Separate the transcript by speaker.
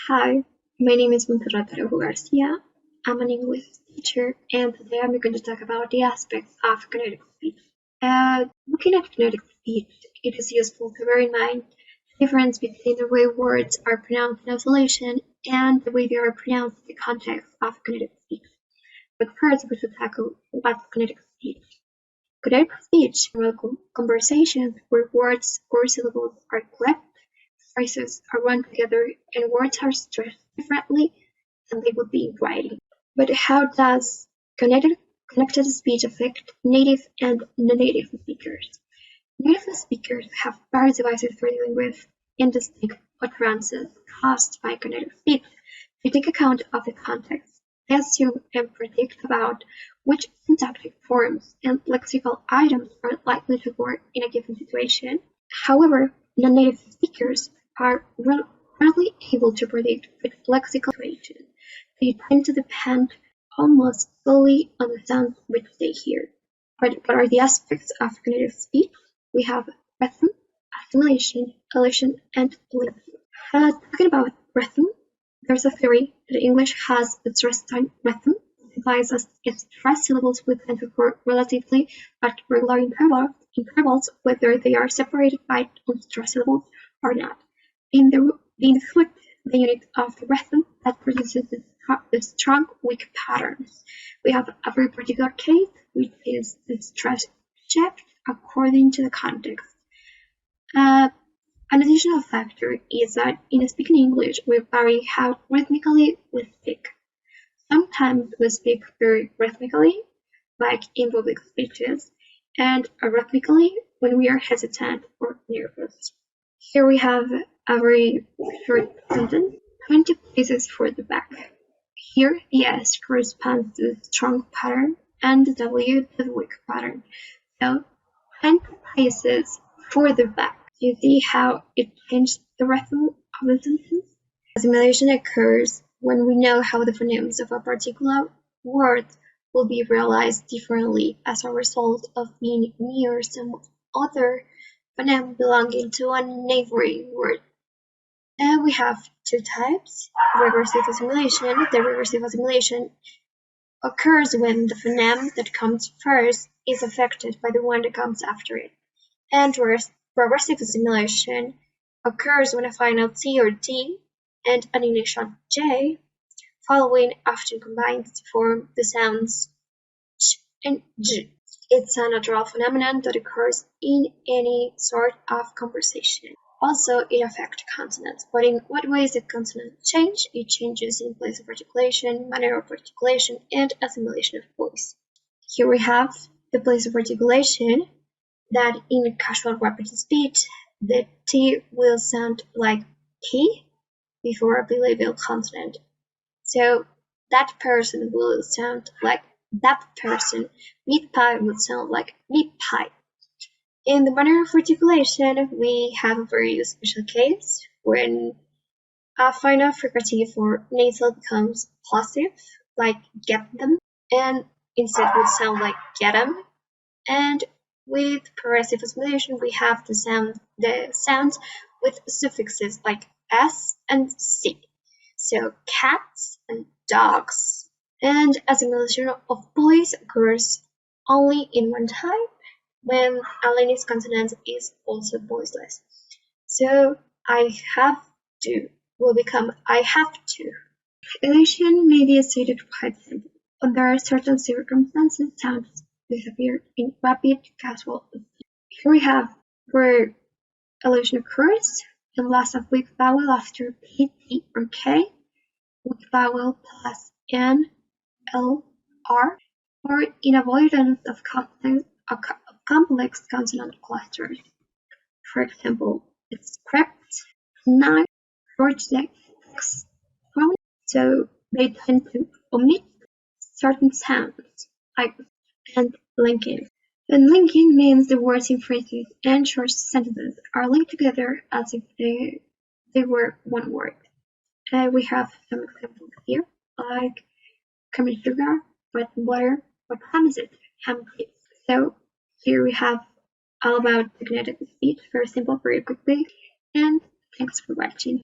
Speaker 1: Hi, my name is Monserrat Garcia. I'm an English teacher, and today I'm going to talk about the aspects of phonetic speech. Looking at phonetic speech, it is useful to bear in mind the difference between the way words are pronounced in isolation and the way they are pronounced in the context of phonetic speech. But first, we should tackle what's phonetic speech. Phonetic speech are conversations where words or syllables are clipped, phrases are run together, and words are stressed differently than they would be in writing. But how does connected speech affect native and non-native speakers? Native speakers have various devices for dealing with indistinct utterances caused by connected speech. They take account of the context. They assume and predict about which syntactic forms and lexical items are likely to work in a given situation. However, non-native speakers are rarely able to predict which lexical situation. They tend to depend almost solely on the sounds which they hear. But what are the aspects of cognitive speech? We have rhythm, assimilation, elision, and linking. Talking about rhythm, there's a theory that English has a stress-time rhythm. It implies that its stressed syllables would tend to occur relatively at regular intervals, whether they are separated by unstressed syllables or not. In the flute, the unit of the rhythm that produces the strong weak patterns. We have a very particular case, which is the stress shift according to the context. An additional factor is that in speaking English, we vary how rhythmically we speak. Sometimes we speak very rhythmically, like in public speeches, and arrhythmically when we are hesitant or nervous. Here we have a very short sentence, 20 places for the back. Here the S corresponds to the strong pattern and the W to the weak pattern. So 20 places for the back. You see how it changed the rhythm of the sentence? Assimilation occurs when we know how the phonemes of a particular word will be realized differently as a result of being near some other phoneme belonging to a neighboring word. And we have two types, regressive assimilation. The regressive assimilation occurs when the phoneme that comes first is affected by the one that comes after it. And progressive assimilation occurs when a final T or D and an initial J following often combines to form the sounds ch and j. It's a natural phenomenon that occurs in any sort of conversation. Also, it affects consonants, but in what ways the consonants change? It changes in place of articulation, manner of articulation, and assimilation of voice. Here we have the place of articulation, that in casual rapid speech, the T will sound like P before a bilabial consonant. So that person will sound like that person. Meat pie will sound like meat pie. In the manner of articulation, we have a very special case when a final fricative or nasal becomes plosive, like get them, and instead would sound like get 'em. And with progressive assimilation, we have the sounds with suffixes like s and c. So cats and dogs. And assimilation of voice occurs only in one type, when a lineage consonant is also voiceless. So I have to will become I have to. Elision may be stated quite simple. Under certain circumstances, sounds disappear in rapid casual. Here we have where elision occurs in loss of weak vowel after P, T, or K, weak vowel plus N, L, R, or in avoidance of complex consonant clusters. For example, it's script, knife, projects, so they tend to omit certain sounds, like and linking. And linking means the words in phrases and short sentences are linked together as if they were one word. We have some examples here, like common sugar, bread and water. What time is it? Ham, please. So here we have all about the kinetic speech, very simple, very quickly, and thanks for watching.